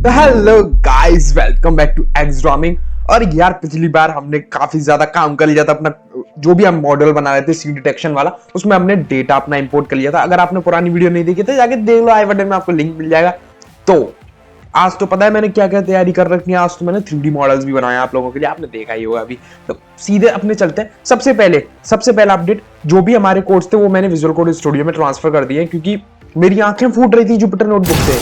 Hello guys, welcome back to एक्स ड्रामिंग। और यार पिछली बार हमने काफी ज्यादा काम कर लिया था अपना, जो भी हम मॉडल बना रहे थे सी डिटेक्शन वाला, उसमें हमने डेटा अपना इंपोर्ट कर लिया था। अगर आपने पुरानी वीडियो नहीं देखी तो जाके देख लो, आई बटन में आपको लिंक मिल जाएगा। तो आज तो पता है मैंने क्या क्या तैयारी कर रखी है। आज तो मैंने 3D मॉडल्स भी बनाए आप लोगों के लिए, आपने देखा ही होगा अभी। तो सीधे अपने चलते हैं। सबसे पहला अपडेट, जो भी हमारे कोड्स थे वो मैंने विजुअल कोड स्टूडियो में ट्रांसफर कर दिए, क्योंकि मेरी आंखें फूट रही थी जुपिटर नोटबुक से।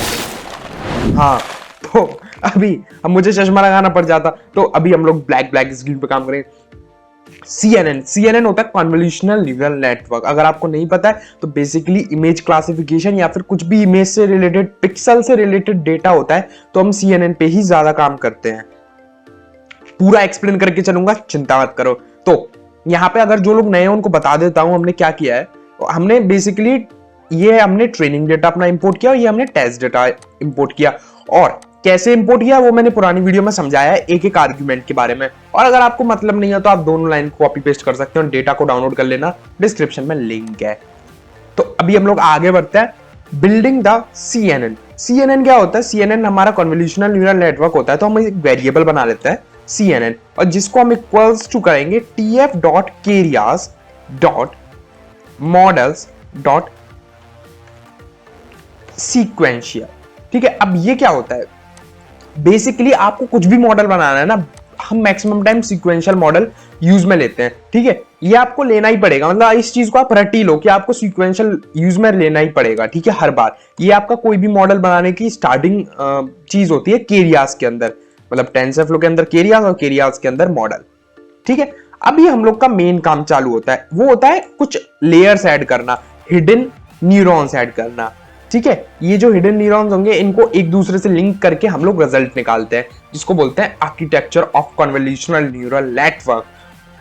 हाँ, तो अभी अब मुझे चश्मा लगाना पड़ जाता। तो अभी हम लोग ब्लैक स्क्रीन पे काम करेंगे। CNN होता है कन्वोल्यूशनल न्यूरल नेटवर्क। अगर आपको नहीं पता है तो बेसिकली इमेज क्लासिफिकेशन या फिर कुछ भी इमेज से रिलेटेड, पिक्सल से रिलेटेड डेटा होता है, तो हम CNN पे ही ज्यादा काम करते हैं। पूरा एक्सप्लेन करके चलूंगा, चिंता मत करो। तो यहाँ पे अगर जो लोग नए हैं उनको बता देता हूं हमने क्या किया है। हमने बेसिकली हमने ट्रेनिंग डेटा अपना इंपोर्ट किया और ये हमने टेस्ट डेटा इंपोर्ट किया। और कैसे इंपोर्ट किया वो मैंने पुरानी वीडियो में समझाया है, एक एक आर्ग्यूमेंट के बारे में। और अगर आपको मतलब नहीं है तो आप दोनों लाइन कॉपी पेस्ट कर सकते हो, डेटा को डाउनलोड कर लेना, डिस्क्रिप्शन में लिंक है। तो अभी हम लोग आगे बढ़ते हैं। बिल्डिंग द CNN क्या होता है? CNN हमारा कन्वोल्यूशनल न्यूरल नेटवर्क होता है। तो हम एक वेरिएबल बना लेते हैं CNN, और जिसको हम इक्वल्स टू करेंगे tf.keras.models.sequential। ठीक है, अब ये क्या होता है? बेसिकली आपको कुछ भी मॉडल बनाना है ना, हम maximum time sequential model use में लेते हैं। ठीक है, ये आपको लेना ही पड़ेगा, मतलब इस चीज को आप रट ही लो कि आपको सीक्वेंशियल यूज में लेना ही पड़ेगा। ठीक है, हर बार ये आपका कोई भी मॉडल बनाने की स्टार्टिंग चीज होती है केरियास के अंदर, मतलब टेंसरफ्लो के अंदर केरियास और केरियास के अंदर मॉडल। ठीक है, अभी हम लोग का मेन काम चालू होता है, वो होता है कुछ लेयर्स ऐड करना, हिडन न्यूरॉन्स ऐड करना। ठीक है, ये जो हिडन न्यूरॉन्स होंगे इनको एक दूसरे से लिंक करके हम लोग रिजल्ट निकालते हैं, जिसको बोलते हैं architecture of convolutional neural network,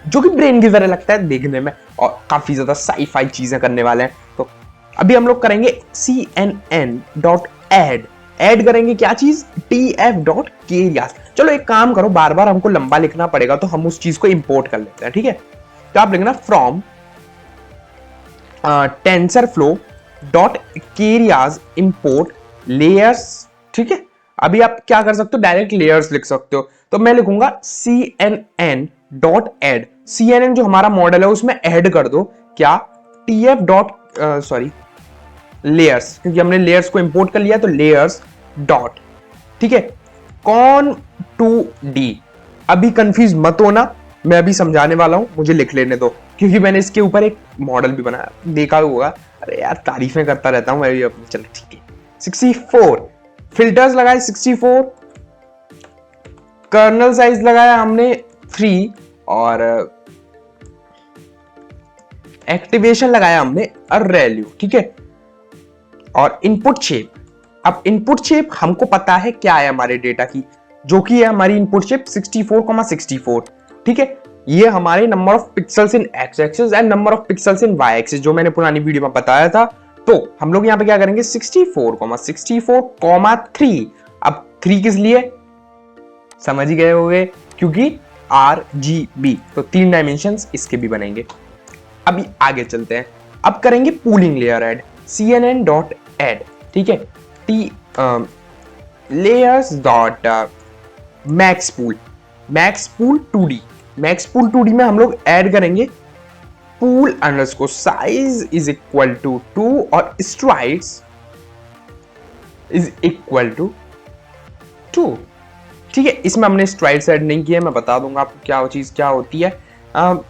जो कि ब्रेन की तरह लगता है देखने में और काफी ज्यादा साई-फाई चीजें करने वाले हैं। तो अभी हम लोग करेंगे CNN.add। ऐड करेंगे क्या चीज? tf.keras। चलो एक काम करो, बार बार हमको लंबा लिखना पड़ेगा तो हम उस चीज को इंपोर्ट कर लेते हैं। ठीक है, तो आप लिखना फ्रॉम TensorFlow.keras import layers। ठीक है, अभी आप क्या कर सकते हो, डायरेक्ट लेयर्स लिख सकते हो। तो मैं लिखूंगा CNN.add। CNN जो हमारा मॉडल है उसमें ऐड कर दो क्या? लेयर्स, क्योंकि हमने लेयर्स को इंपोर्ट कर लिया तो लेयर्स डॉट। ठीक है, कॉन टू डी। अभी कंफ्यूज मत होना, मैं अभी समझाने वाला हूं, मुझे लिख लेने दो, क्योंकि मैंने इसके ऊपर एक मॉडल भी बनाया, देखा होगा। अरे यार तारीफें करता रहता हूं मैं भी अपनी। चलो ठीक है, 64 फिल्टर्स लगाए, 64 कर्नल साइज लगाया हमने 3, और एक्टिवेशन लगाया हमने अरेल्यू। ठीक है, और इनपुट शेप। अब इनपुट शेप हमको पता है क्या है हमारे डेटा की, जो कि है हमारी इनपुट शेप 64,64। ठीक है, ये हमारे number of pixels in x axis and number of pixels in y axis, जो मैंने पुरानी वीडियो में बताया था। तो हम लोग यहां पे क्या करेंगे? 64,64,3। अब 3 किस लिए? समझ ही गए होंगे, क्योंकि RGB, तो 3 डायमेंशंस इसके भी बनेंगे। अभी आगे चलते हैं, अब करेंगे पूलिंग लेयर ऐड, CNN.add। ठीक है, layers.maxpool 2D में हम लोग ऐड करेंगे pool underscore size is equal to 2 और strides is equal to 2। ठीक है, इसमें हमने स्ट्राइड्स ऐड नहीं किया, मैं बता दूंगा आपको क्या चीज क्या होती है।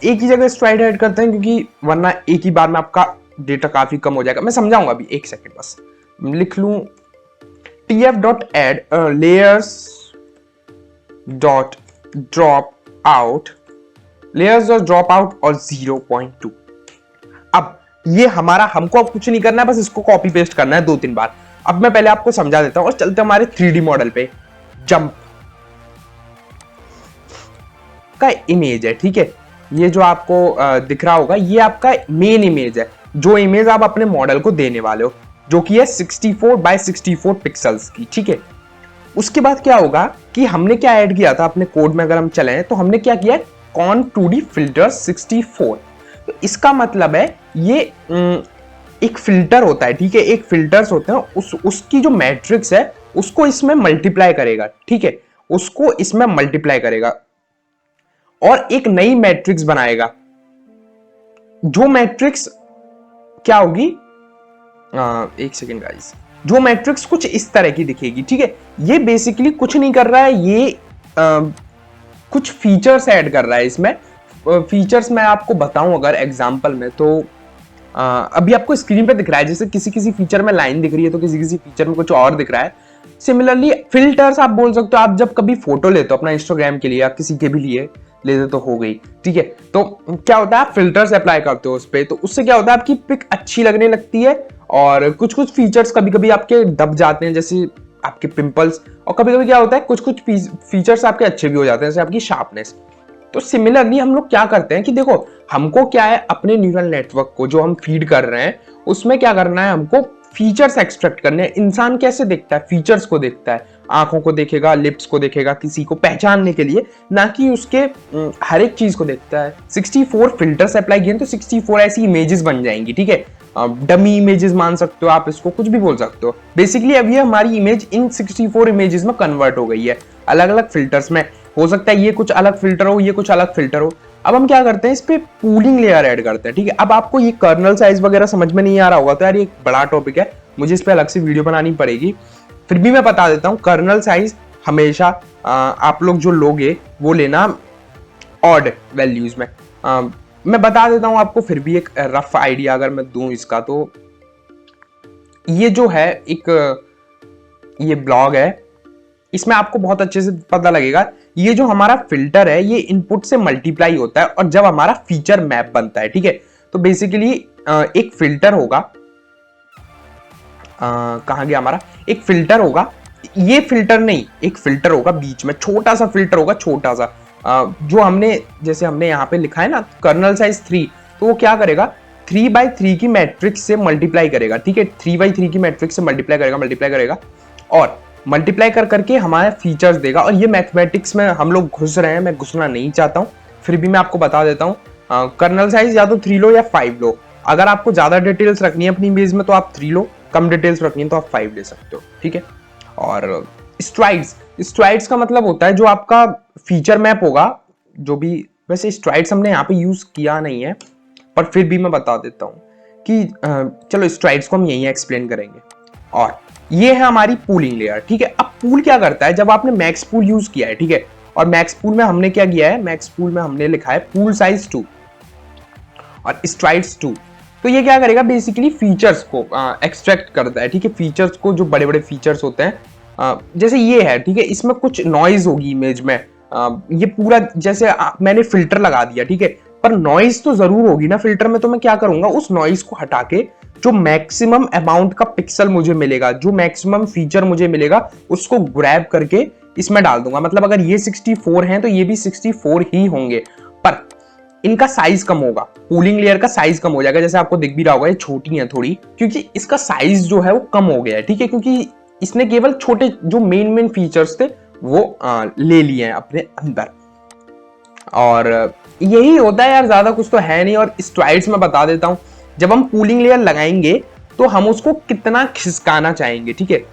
एक ही जगह स्ट्राइड ऐड करते हैं, क्योंकि वरना एक ही बार में आपका डेटा काफी कम हो जाएगा। मैं समझाऊंगा अभी, एक सेकंड बस लिख लूं। tf.add layers.dropout और 0.2। अब ये हमारा, हमको अब कुछ नहीं करना है, बस इसको कॉपी पेस्ट करना है 2-3 बार। अब मैं पहले आपको समझा देता हूं और चलते हमारे 3D मॉडल पे। जंप का इमेज है। ठीक है, ये जो आपको दिख रहा होगा ये आपका मेन इमेज है, जो इमेज आप अपने मॉडल को देने वाले हो, जो कि है 64x64 पिक्सल्स की। ठीक है, उसके बाद क्या होगा कि हमने क्या ऐड किया था अपने कोड में, अगर हम चलें तो हमने क्या किया है? Conv 2D filter 64। तो इसका मतलब है ये एक फिल्टर होता है, ठीक है, एक फिल्टर्स होते हैं, उसकी जो मैट्रिक्स है उसको इसमें मल्टीप्लाई करेगा, ठीक है, उसको इसमें मल्टीप्लाई करेगा और एक नई मैट्रिक्स बनाएगा। जो मैट्रिक्स क्या होगी, एक सेकेंड गाइस, जो मैट्रिक्स कुछ इस तरह की दिखेगी, ठीक है। ये बेसिकली कुछ नहीं कर रहा है, ये कुछ फीचर्स ऐड कर रहा है इसमें। फीचर्स मैं आपको बताऊं अगर एग्जांपल में, तो अभी आपको स्क्रीन पे दिख रहा है, जैसे किसी किसी फीचर में लाइन दिख रही है तो किसी किसी फीचर में कुछ और दिख रहा है। सिमिलरली फिल्टर्स आप बोल सकते हो, आप जब कभी फोटो लेते हो अपना इंस्टाग्राम के लिए या किसी के भी लिए लेते तो हो गई, ठीक है, तो क्या होता है आप फिल्टर्स अप्लाई करते हो उस पर, तो उससे क्या होता है आपकी पिक अच्छी लगने लगती है और कुछ कुछ फीचर्स कभी कभी आपके दब जाते हैं, जैसे आपके पिंपल्स, और कभी कभी क्या होता है कुछ कुछ फीचर्स आपके अच्छे भी हो जाते हैं, जैसे आपकी शार्पनेस। तो सिमिलरली हम लोग क्या करते हैं कि देखो हमको क्या है, अपने न्यूरल नेटवर्क को जो हम फीड कर रहे हैं उसमें क्या करना है, हमको फीचर्स एक्सट्रैक्ट करने हैं। इंसान कैसे देखता है, फीचर्स को देखता है, आंखों को देखेगा, लिप्स को देखेगा, किसी को पहचानने के लिए, ना कि उसके हर एक चीज को देखता है। 64 फिल्टर्स अप्लाई किए तो 64 ऐसी इमेजेस बन जाएंगी, ठीक है, डमी इमेजेस मान सकते हो आप इसको, कुछ भी बोल सकते हो। बेसिकली अब ये हमारी इमेज इन 64 इमेजेस में कन्वर्ट हो गई है अलग अलग फिल्टर्स में। हो सकता है ये कुछ अलग फिल्टर हो, ये कुछ अलग फिल्टर हो। अब हम क्या करते हैं, इस पे पूलिंग लेयर ऐड करते हैं, ठीक है। अब आपको ये कर्नल साइज वगैरह समझ में नहीं आ रहा होगा तो यार ये एक बड़ा टॉपिक है, मुझे इस पे अलग से वीडियो बनानी पड़ेगी, फिर भी मैं बता देता हूँ। कर्नल साइज हमेशा आप लोग जो लोगे वो लेना ऑड वैल्यूज में। मैं बता देता हूँ आपको फिर भी एक रफ आइडिया अगर मैं दूं इसका, तो ये जो है एक ये ब्लॉग है, इसमें आपको बहुत अच्छे से पता लगेगा। ये जो हमारा फिल्टर है ये इनपुट से मल्टीप्लाई होता है और जब हमारा फीचर मैप बनता है, ठीक है, तो बेसिकली एक फिल्टर होगा, कहां गया हमारा, एक फिल्टर होगा, ये फिल्टर नहीं, एक फिल्टर होगा बीच में, छोटा सा फिल्टर होगा, छोटा सा, जो हमने जैसे हमने यहाँ पे लिखा है ना कर्नल साइज 3, तो वो क्या करेगा 3/3 की मैट्रिक्स से मल्टीप्लाई करेगा, ठीक है, 3/3 की मैट्रिक्स से मल्टीप्लाई करेगा और मल्टीप्लाई कर करके हमारे फीचर्स देगा। और ये मैथमेटिक्स में हम लोग घुस रहे हैं, मैं घुसना नहीं चाहता हूँ, फिर भी मैं आपको बता देता हूँ। कर्नल साइज या तो 3 लो या 5 लो। अगर आपको ज्यादा डिटेल्स रखनी है अपनी इमेज में तो आप 3 लो, कम डिटेल्स रखनी है तो आप 5 ले सकते हो, ठीक है। और स्ट्राइड्स का मतलब होता है जो आपका फीचर मैप होगा, जो भी, वैसे स्ट्राइड्स हमने यहाँ पे यूज किया नहीं है पर फिर भी मैं बता देता हूँ कि चलो स्ट्राइड्स को हम यहीं एक्सप्लेन करेंगे। और ये है हमारी पूलिंग लेयर, ठीक है। अब पूल क्या करता है, जब आपने मैक्स पूल यूज किया है, ठीक है, और मैक्स पूल में हमने क्या किया है, मैक्स पूल में हमने लिखा है पूल साइज 2 और स्ट्राइड्स 2, तो ये क्या करेगा बेसिकली फीचर्स को एक्सट्रैक्ट करता है, ठीक है, फीचर्स को, जो बड़े बड़े फीचर्स होते हैं, जैसे ये है, ठीक है, इसमें कुछ नॉइज होगी इमेज में, ये पूरा जैसे मैंने फिल्टर लगा दिया, ठीक है, पर नॉइज तो जरूर होगी ना फिल्टर में, तो मैं क्या करूंगा उस नॉइज को हटा के जो मैक्सिमम अमाउंट का पिक्सल मुझे मिलेगा, जो मैक्सिमम फीचर मुझे मिलेगा, उसको ग्रैब करके इसमें डाल दूंगा। मतलब अगर ये 64 हैं तो ये भी 64 ही होंगे, पर इनका साइज कम होगा, पूलिंग लेयर का साइज कम हो जाएगा। जैसे आपको दिख भी रहा होगा ये छोटी है थोड़ी, क्योंकि इसका साइज जो है वो कम हो गया है, ठीक है, क्योंकि इसने केवल छोटे जो मेन फीचर्स थे वो ले लिए हैं अपने अंदर। और यही होता है यार, ज्यादा कुछ तो है नहीं। और स्ट्राइड्स में बता देता हूं, जब हम पूलिंग लेयर लगाएंगे तो हम उसको कितना खिसकाना चाहेंगे, ठीक है।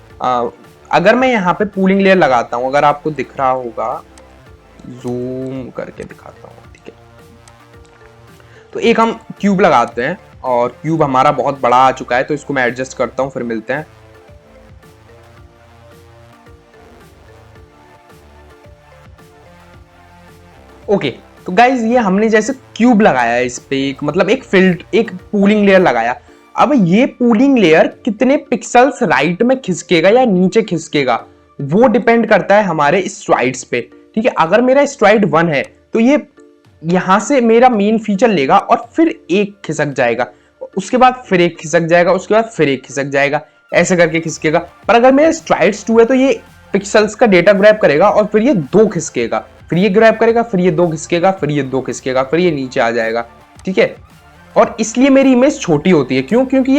अगर मैं यहाँ पे पूलिंग लेयर लगाता हूं, अगर आपको दिख रहा होगा, जूम करके दिखाता हूं, ठीक है, तो एक हम क्यूब लगाते हैं और क्यूब हमारा बहुत बड़ा आ चुका है, तो इसको मैं एडजस्ट करता हूं, फिर मिलते हैं। ओके, तो गाइज ये हमने जैसे क्यूब लगाया इस पे, एक मतलब एक पूलिंग लेयर लगाया। अब ये पूलिंग लेयर कितने पिक्सल्स राइट में खिसकेगा या नीचे खिसकेगा वो डिपेंड करता है हमारे स्ट्राइड्स पे, ठीक है। अगर मेरा स्ट्राइड 1 है तो ये यहां से मेरा मेन फीचर लेगा और फिर एक खिसक जाएगा, उसके बाद फिर एक खिसक जाएगा, उसके बाद फिर एक खिसक जाएगा, ऐसे करके खिसकेगा। पर अगर मेरा स्ट्राइड्स 2 है तो ये पिक्सल्स का डेटा ग्रैब करेगा और फिर ये 2 खिसकेगा, फिर ये ग्रैब करेगा, फिर ये 2 खिसकेगा, फिर ये 2 खिसकेगा, फिर ये नीचे आ जाएगा, ठीक है। और इसलिए मेरी इमेज छोटी होती है, क्यों, क्योंकि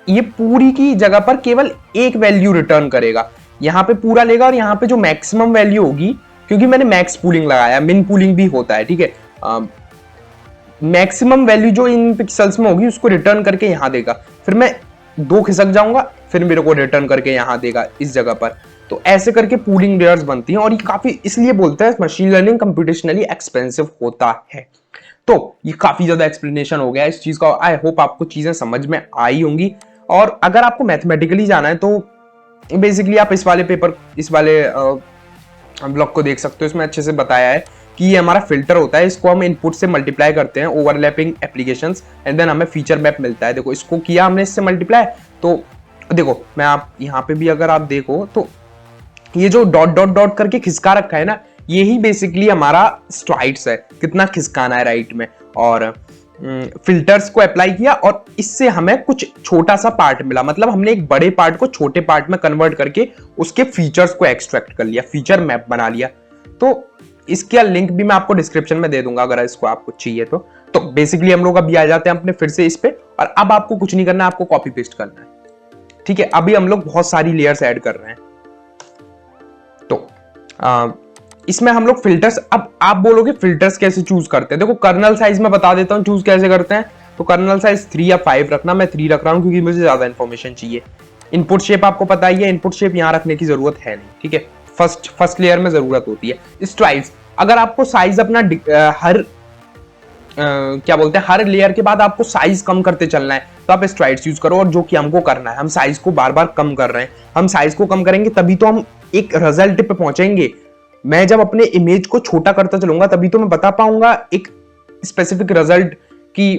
ये पूरी की जगह पर केवल एक वैल्यू रिटर्न करेगा, यहाँ पे पूरा लेगा और यहाँ पे जो मैक्सिमम वैल्यू होगी, क्योंकि मैंने मैक्स पूलिंग लगाया, मिन पूलिंग भी होता है, ठीक है, मैक्सिमम वैल्यू जो इन पिक्सल्स में होगी उसको रिटर्न करके यहाँ देगा, फिर मैं 2 खिसक जाऊंगा, फिर मेरे को रिटर्न करके यहाँ देगा इस जगह पर। तो ऐसे करके पूलिंग लेयर्स बनती हैं और ये काफी इसलिए बोलते हैं मशीन लर्निंग कंप्यूटेशनली एक्सपेंसिव होता है। तो ये काफी ज्यादा एक्सप्लेनेशन हो गया इस चीज का। आई होप आपको चीजें समझ में आई होंगी। और अगर आपको मैथमेटिकली जाना है तो बेसिकली आप इस वाले ब्लॉग को देख सकते हो। इसमें अच्छे से बताया है कि ये हमारा फिल्टर होता है, इसको हम इनपुट से मल्टीप्लाई करते हैं ओवरलैपिंग एप्लीकेशंस एंड देन हमें फीचर मैप मिलता है। देखो इसको किया हमने इससे मल्टीप्लाई, तो देखो मैं आप यहाँ पे भी अगर आप देखो तो ये जो डॉट डॉट डॉट करके खिसका रखा है ना, यही बेसिकली हमारा स्ट्राइड्स है, कितना खिसकाना है राइट में। और फिल्टर्स को अप्लाई किया और इससे हमें कुछ छोटा सा पार्ट मिला, मतलब हमने एक बड़े पार्ट को छोटे पार्ट में कन्वर्ट करके उसके फीचर्स को एक्सट्रैक्ट कर लिया, फीचर मैप बना लिया। तो इसका लिंक भी मैं आपको डिस्क्रिप्शन में दे दूंगा अगर इसको आपको चाहिए तो बेसिकली हम लोग अभी आ जाते हैं अपने फिर से इस पे, और अब आपको कुछ नहीं करना है, आपको कॉपी पेस्ट करना है। ठीक है, अभी हम लोग बहुत सारी लेयर्स ऐड कर रहे हैं। तो इसमें हम लोग फिल्टर्स, अब आप बोलोगे फिल्टर्स कैसे चूज करते हैं। देखो कर्नल साइज में बता देता हूं चूज कैसे करते हैं। तो कर्नल साइज 3 या 5 रखना, मैं 3 रख रहा हूं क्योंकि मुझे ज्यादा इंफॉर्मेशन चाहिए। इनपुट शेप आपको पता ही है, इनपुट शेप यहां रखने की जरूरत है नहीं। ठीक है, फर्स्ट लेयर में जरूरत होती है। स्ट्राइड्स, अगर आपको साइज अपना क्या बोलते हैं, हर लेयर के बाद आपको साइज कम करते चलना है तो आप स्ट्राइड्स यूज करो। और जो कि हमको करना है, हम साइज को बार बार कम कर रहे हैं। हम साइज को कम करेंगे तभी तो हम एक रिजल्ट पे पहुंचेंगे। मैं जब अपने इमेज को छोटा करता चलूंगा तभी तो मैं बता पाऊंगा एक स्पेसिफिक रिजल्ट की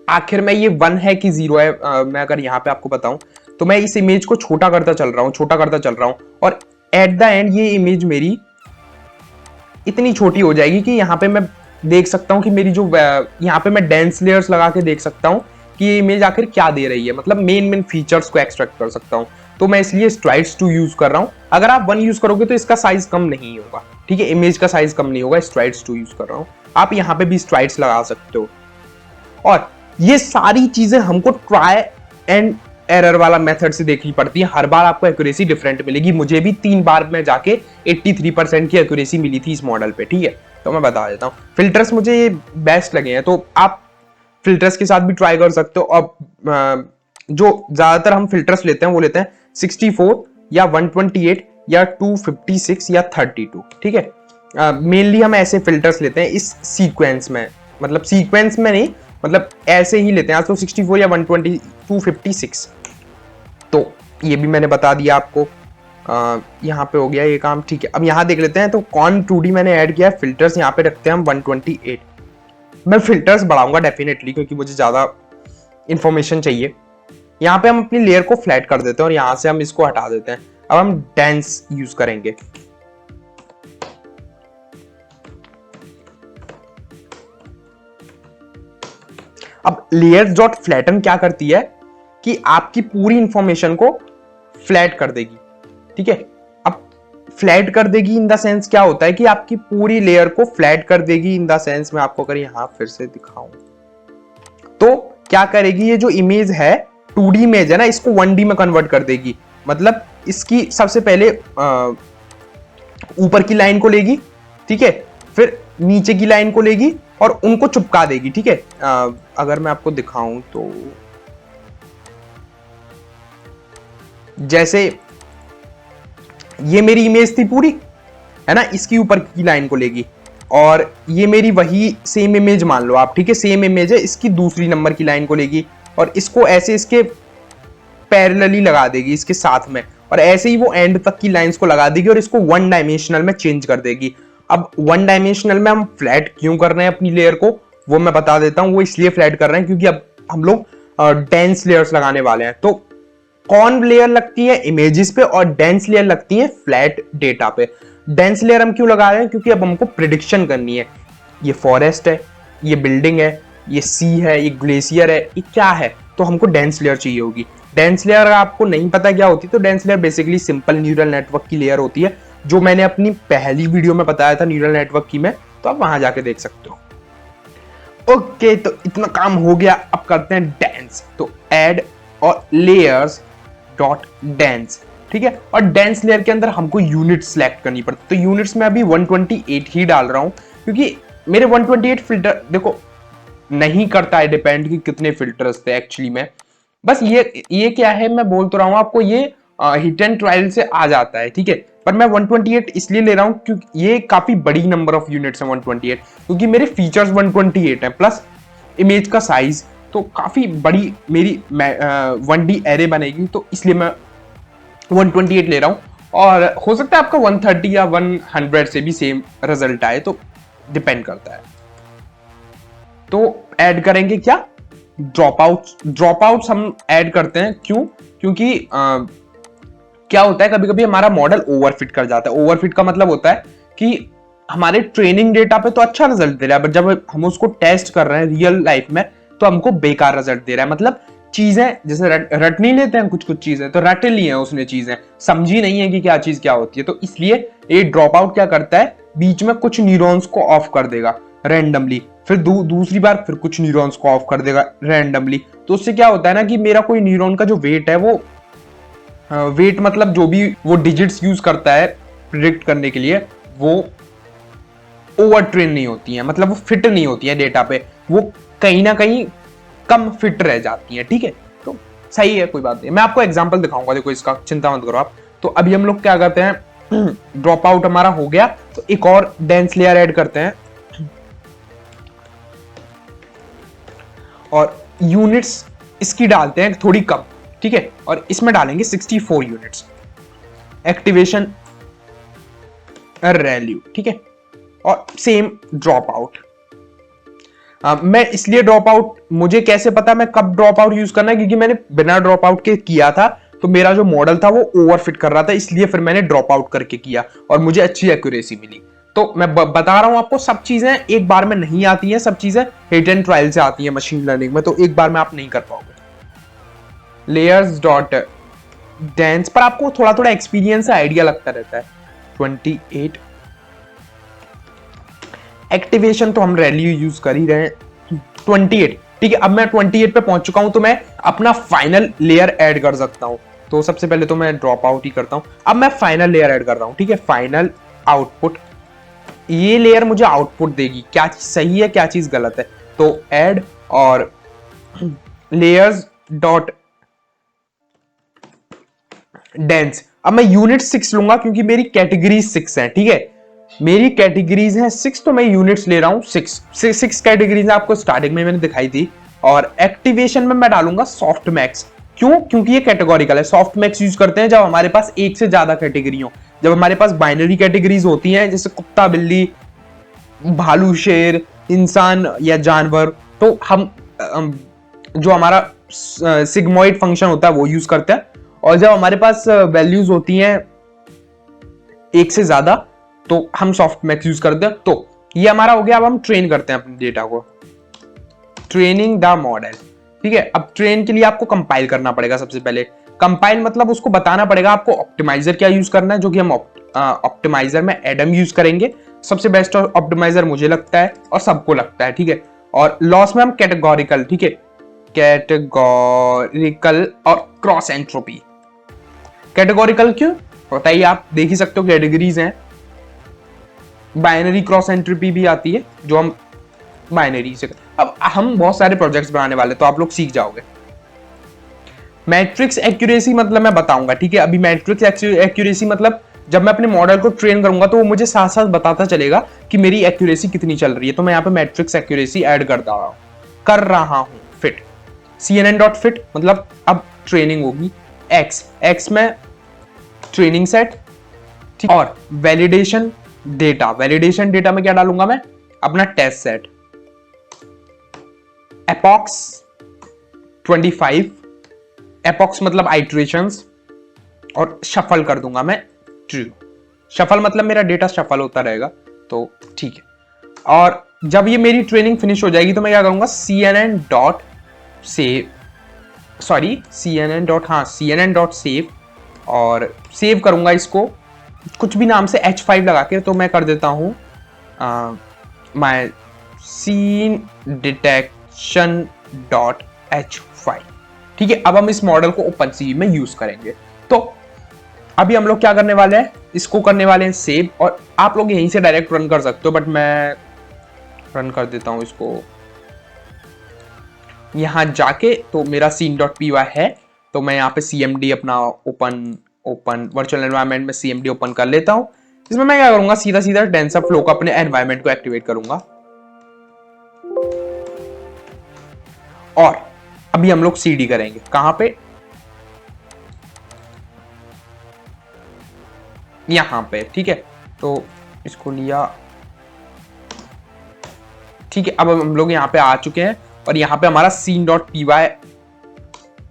आखिर में ये 1 है कि 0 है। मैं अगर यहाँ पे आपको बताऊं तो मैं इस इमेज को छोटा करता चल रहा हूं और एट द एंड ये इमेज मेरी इतनी छोटी हो जाएगी कि यहाँ पे मैं देख सकता हूँ कि मेरी जो यहाँ पे मैं डेंस लेयर्स लगा के देख सकता हूँ कि ये इमेज आखिर क्या दे रही है, मतलब मेन फीचर्स को एक्सट्रैक्ट कर सकता हूँ। तो मैं इसलिए स्ट्राइड्स 2 यूज कर रहा हूं। अगर आप 1 यूज करोगे तो इसका साइज कम नहीं होगा। ठीक है, इमेज का साइज कम नहीं होगा। स्ट्राइड्स 2 यूज कर रहा हूं, आप यहां पे भी स्ट्राइड्स लगा सकते हो। और ये सारी चीजें हमको ट्राई एंड एरर वाला मेथड से देखनी पड़ती है। हर बार आपको एक्यूरेसी डिफरेंट मिलेगी। मुझे भी 3 बार में जाके 83% की एक्यूरेसी मिली थी इस मॉडल पे। ठीक है, तो मैं बता देता हूँ। फिल्टर्स मुझे ये बेस्ट लगे हैं, तो आप फिल्टर्स के साथ भी ट्राई कर सकते हो। और जो ज्यादातर हम फिल्टर्स लेते हैं वो लेते हैं 64 या 128 या 256 या 32। ठीक है, मेनली हम ऐसे फिल्टर्स लेते हैं इस सीक्वेंस में, मतलब सीक्वेंस में नहीं, मतलब ऐसे ही लेते हैं। आज तो 64 या 120 256। तो ये भी मैंने बता दिया आपको। यहाँ पे हो गया ये काम। ठीक है, अब यहाँ देख लेते हैं। तो कौन 2D मैंने ऐड किया है, फिल्टर्स यहाँ पे रखते हैं हम 128। मैं फिल्टर्स बढ़ाऊंगा डेफिनेटली क्योंकि मुझे ज्यादा इंफॉर्मेशन चाहिए। यहाँ पे हम अपनी लेयर को फ्लैट कर देते हैं और यहाँ से हम इसको हटा देते हैं। अब हम डेंस यूज करेंगे। अब लेयर डॉट फ्लैटन क्या करती है कि आपकी पूरी इंफॉर्मेशन को फ्लैट कर देगी। ठीक है, अब फ्लैट कर देगी इन द सेंस क्या होता है कि आपकी पूरी लेयर को फ्लैट कर देगी इन द सेंस में आपको अगर यहां फिर से दिखाऊं तो क्या करेगी, ये जो इमेज है 2D इमेज है ना, इसको 1D में कन्वर्ट कर देगी। मतलब इसकी सबसे पहले ऊपर की लाइन को लेगी, ठीक है, फिर नीचे की लाइन को लेगी और उनको चिपका देगी। ठीक है, अगर मैं आपको दिखाऊं तो जैसे ये मेरी इमेज थी पूरी, है ना, इसकी ऊपर की लाइन को लेगी और ये मेरी वही सेम इमेज मान लो आप। ठीक है, सेम इमेज है, इसकी दूसरी नंबर की लाइन को लेगी और इसको ऐसे इसके पैरेलली लगा देगी इसके साथ में, और ऐसे ही वो एंड तक की लाइंस को लगा देगी और इसको 1 डायमेंशनल में चेंज कर देगी। अब 1 डायमेंशनल में हम फ्लैट क्यों कर रहे हैं अपनी लेयर को, वो मैं बता देता हूं। वो इसलिए फ्लैट कर रहे हैं क्योंकि अब हम लोग डेंस लेयर्स लगाने वाले हैं। तो कौन लेयर लगती है, इमेजेस पे, और डेंस लेयर लगती है फ्लैट डेटा पे। डेंस लेयर हम क्यों लगा रहे हैं, क्योंकि अब हमको प्रिडिक्शन करनी है। ये फॉरेस्ट है, ये बिल्डिंग है, ये सी है, ये ग्लेशियर है, ये क्या है, तो हमको डेंस लेयर चाहिए होगी। डेंस लेयर अगर आपको नहीं पता क्या होती, तो dense layer basically simple neural network की लेयर होती है, जो मैंने अपनी पहली वीडियो में बताया था न्यूरल नेटवर्क की में, तो आप वहां जाके देख सकते हो। ओके, तो इतना काम हो गया। अब करते हैं डेंस। तो ऐड और लेयर्स डॉट डेंस। ठीक है, और डेंस लेयर के अंदर हमको यूनिट सेलेक्ट करनी पड़ती। तो यूनिट्स में अभी 128 ही डाल रहा हूं क्योंकि मेरे 128 फिल्टर, देखो नहीं करता है डिपेंड कि कितने फिल्टर्स थे एक्चुअली में। बस ये क्या है, मैं बोल तो रहा हूँ आपको, ये हिट एंड ट्रायल से आ जाता है, ठीक है। पर मैं 128 इसलिए ले रहा हूँ क्योंकि ये काफी बड़ी नंबर ऑफ यूनिट्स है 128, क्योंकि मेरे फीचर्स 128 है प्लस इमेज का साइज, तो काफी बड़ी मेरी 1D एरे बनेगी, तो इसलिए मैं 128 ले रहा हूँ। और हो सकता है आपका 130 या 100 से भी सेम रिजल्ट आए, तो डिपेंड करता है। तो ऐड करेंगे क्या, ड्रॉप आउट्स हम ऐड करते हैं, क्यों? क्योंकि क्या होता है, कभी कभी हमारा मॉडल ओवरफिट कर जाता है। ओवरफिट का मतलब होता है कि हमारे ट्रेनिंग डेटा पे तो अच्छा रिजल्ट दे रहा है, बट जब हम उसको टेस्ट कर रहे हैं रियल लाइफ में तो हमको बेकार रिजल्ट दे रहा है। मतलब चीजें जैसे रट नहीं लेते हैं, कुछ चीजें तो रट ली है उसने, चीजें समझी नहीं है कि क्या चीज क्या होती है। तो इसलिए ये ड्रॉप आउट क्या करता है, बीच में कुछ न्यूरॉन्स को ऑफ कर देगा रैंडमली, फिर दूसरी बार फिर कुछ न्यूरॉन्स को ऑफ कर देगा रैंडमली। तो उससे क्या होता है ना कि मेरा कोई न्यूरॉन का जो वेट है, वो वेट मतलब जो भी वो डिजिट्स यूज करता है प्रिडिक्ट करने के लिए, वो ओवर ट्रेन नहीं होती है, मतलब वो फिट नहीं होती है डेटा पे, वो कहीं ना कहीं कम फिट रह जाती है, ठीक है। तो सही है, कोई बात नहीं, मैं आपको एग्जांपल दिखाऊंगा, देखो इसका चिंता मत करो आप। तो अभी हम लोग क्या करते हैं, ड्रॉप आउट हमारा हो गया, तो एक और डेंस लेयर ऐड करते हैं और यूनिट्स इसकी डालते हैं थोड़ी कम, ठीक है, और इसमें डालेंगे 64 यूनिट्स एक्टिवेशन वैल्यू, ठीक है। और सेम ड्रॉप आउट, मैं इसलिए ड्रॉप आउट, मुझे कैसे पता मैं कब ड्रॉप आउट यूज करना है, क्योंकि मैंने बिना ड्रॉप आउट के किया था, तो मेरा जो मॉडल था वो ओवरफिट कर रहा था, इसलिए फिर मैंने ड्रॉप आउट करके किया और मुझे अच्छी एक्यूरेसी मिली। तो मैं बता रहा हूं आपको, सब चीजें एक बार में नहीं आती हैं, सब चीजें हिट एंड ट्रायल से आती हैं मशीन लर्निंग में, तो एक बार में आप नहीं कर पाओगे। लेयर्स डॉट डेंस पर आपको थोड़ा थोड़ा एक्सपीरियंस आइडिया लगता रहता है। 28 एक्टिवेशन तो हम रैली यूज कर ही रहे हैं, 28, ठीक है। अब मैं 28 पे पहुंच चुका हूं, तो मैं अपना फाइनल लेयर ऐड कर सकता हूं। तो सबसे पहले तो मैं ड्रॉप आउट ही करता हूं, अब मैं फाइनल लेयर ऐड कर रहा हूं, ठीक है। फाइनल आउटपुट, ये लेयर मुझे आउटपुट देगी, क्या चीज सही है क्या चीज गलत है। तो ऐड और लेयर्स डॉट डेंस, अब मैं यूनिट 6 लूंगा क्योंकि मेरी कैटेगरी 6 है, ठीक है। मेरी कैटेगरीज हैं 6, तो मैं यूनिट्स ले रहा हूं 6 कैटेगरीज आपको स्टार्टिंग में मैंने दिखाई थी। और एक्टिवेशन में मैं डालूंगा सॉफ्ट मैक्स, क्यों? क्योंकि ये कैटेगोरिकल है। सॉफ्ट मैक्स यूज करते हैं जब हमारे पास एक से ज्यादा कैटेगरी हो, जब हमारे पास बाइनरी कैटेगरीज होती हैं जैसे कुत्ता बिल्ली भालू शेर इंसान या जानवर, तो हम जो हमारा सिग्मोइड फंक्शन होता है वो यूज करते हैं। और जब हमारे पास वैल्यूज होती हैं एक से ज्यादा, तो हम सॉफ्ट मैक्स यूज करते हैं। तो ये हमारा हो गया, अब हम ट्रेन करते हैं अपने डेटा को, ट्रेनिंग द मॉडल, ठीक है। अब ट्रेन के लिए आपको कंपाइल करना पड़ेगा। सबसे पहले कंपाइल मतलब उसको बताना पड़ेगा आपको ऑप्टिमाइजर क्या यूज करना है, जो कि हम ऑप्टिमाइजर में एडम यूज करेंगे। सबसे बेस्ट ऑप्टिमाइजर मुझे लगता है और सबको लगता है, ठीक है। और लॉस में हम कैटेगोरिकल, ठीक है, कैटेगोरिकल और क्रॉस एंट्रोपी। कैटेगोरिकल क्यों बताइए, आप देख ही सकते हो कैटेगरीज हैं। बाइनरी क्रॉस एंट्रोपी भी आती है जो हम बाइनरी से, अब हम बहुत सारे प्रोजेक्ट्स बनाने वाले, तो आप लोग सीख जाओगे। मैट्रिक्स एक्यूरेसी मतलब मैं बताऊंगा, ठीक है। अभी मैट्रिक्स एक्यूरेसी मतलब जब मैं अपने मॉडल को ट्रेन करूंगा तो वो मुझे साथ साथ बताता चलेगा कि मेरी एक्यूरेसी कितनी चल रही है। तो मैं यहाँ पे मैट्रिक्स एक्यूरेसी ऐड कर रहा हूं फिट, CNN डॉट फिट, मतलब अब ट्रेनिंग होगी एक्स में ट्रेनिंग सेट, ठीक। और वैलिडेशन डेटा में क्या डालूंगा मैं, अपना टेस्ट सेट एपॉक्स 25, एपॉक्स मतलब आइटरेशंस, और शफल कर दूंगा मैं ट्रू। शफल मतलब मेरा डेटा शफल होता रहेगा, तो ठीक है। और जब ये मेरी ट्रेनिंग फिनिश हो जाएगी तो मैं क्या करूंगा, CNN डॉट सेव और सेव करूंगा इसको कुछ भी नाम से H5 लगा के। तो मैं कर देता हूं my scene detection dot H5, ठीक है। अब हम इस मॉडल को OpenCV में यूज करेंगे। तो अभी हम लोग क्या करने वाले हैं, इसको करने वाले हैं सेव, और आप लोग यहीं से डायरेक्ट रन कर सकते हो, बट मैं रन कर देता हूं इसको। यहाँ जाके तो मेरा scene.py है, तो मैं यहाँ पे cmd अपना ओपन वर्चुअल एनवायरनमेंट में cmd ओपन कर लेता हूँ। इसमें मैं क्या करूंगा, सीधा सीधा टेंसरफ्लो को अपने एनवायरनमेंट को एक्टिवेट करूंगा। और अभी हम लोग cd करेंगे, कहां पे, यहां पे, ठीक है। तो इसको लिया, ठीक है। अब हम लोग यहाँ पे आ चुके हैं और यहाँ पे हमारा scene.py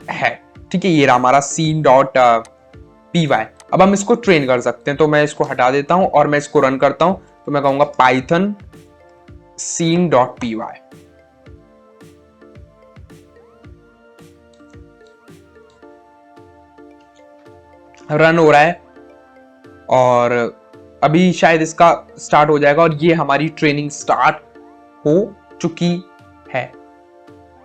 है, ठीक है। ये रहा हमारा scene.py। अब हम इसको ट्रेन कर सकते हैं, तो मैं इसको हटा देता हूं और मैं इसको रन करता हूं। तो मैं कहूंगा python scene.py। रन हो रहा है और अभी शायद इसका स्टार्ट हो जाएगा और ये हमारी ट्रेनिंग स्टार्ट हो चुकी है,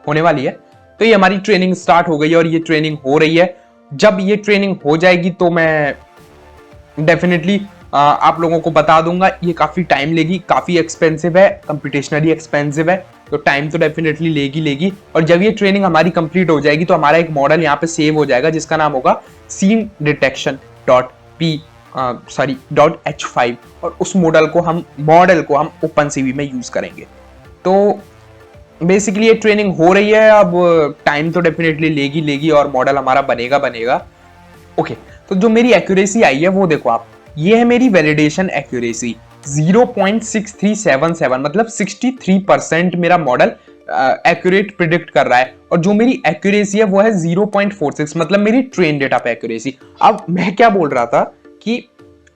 होने वाली है। तो ये हमारी ट्रेनिंग स्टार्ट हो गई है और ये ट्रेनिंग हो रही है। जब ये ट्रेनिंग हो जाएगी तो मैं डेफिनेटली आप लोगों को बता दूंगा। ये काफी टाइम लेगी, काफी एक्सपेंसिव है, कंप्यूटेशनली एक्सपेंसिव है, तो टाइम तो डेफिनेटली लेगी। और जब ये ट्रेनिंग हमारी कंप्लीट हो जाएगी तो हमारा एक मॉडल यहाँ पे सेव हो जाएगा जिसका नाम होगा सीन डिटेक्शन .h5 और उस मॉडल को हम OpenCV में यूज करेंगे। तो बेसिकली ये ट्रेनिंग हो रही है, अब टाइम तो डेफिनेटली लेगी और मॉडल हमारा बनेगा। ओके, तो जो मेरी एक्यूरेसी आई है वो देखो आप, ये है मेरी वैलिडेशन एक्यूरेसी 0.6377, मतलब 63% मेरा मॉडल एक्यूरेट प्रिडिक्ट कर रहा है। और जो मेरी एक्यूरेसी है वो है 0.46, मतलब मेरी ट्रेन डेटा पे एक्यूरेसी। अब मैं क्या बोल रहा था कि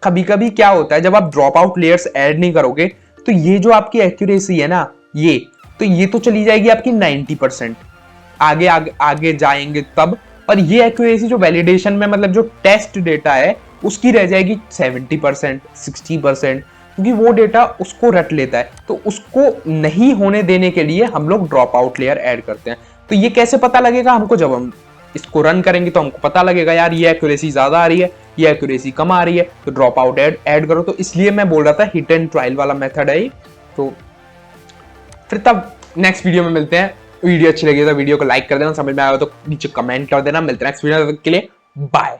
कभी कभी क्या होता है, जब आप ड्रॉप आउट लेयर्स ऐड नहीं करोगे तो ये जो आपकी एक्यूरेसी है ना, ये तो चली जाएगी आपकी 90%, आगे जाएंगे तब। और ये एक्यूरेसी जो वैलिडेशन में, मतलब जो टेस्ट डेटा है उसकी रह जाएगी 70%, 60%, क्योंकि वो डेटा उसको रट लेता है। तो उसको नहीं होने देने के लिए हम लोग ड्रॉप आउट लेयर ऐड करते हैं। तो ये कैसे पता लगेगा हमको, जब हम इसको रन करेंगे तो हमको पता लगेगा यार ये एक्यूरेसी ज्यादा आ रही है, ये एक्यूरेसी कम आ रही है, तो ड्रॉप आउट ऐड करो। तो इसलिए मैं बोल रहा था हिट एंड ट्रायल वाला मेथड है। तो फिर तब नेक्स्ट वीडियो में मिलते हैं। वीडियो अच्छी लगी तो वीडियो को लाइक कर देना, समझ में आया तो नीचे कमेंट कर देना। मिलते हैं नेक्स्ट वीडियो के लिए, बाय।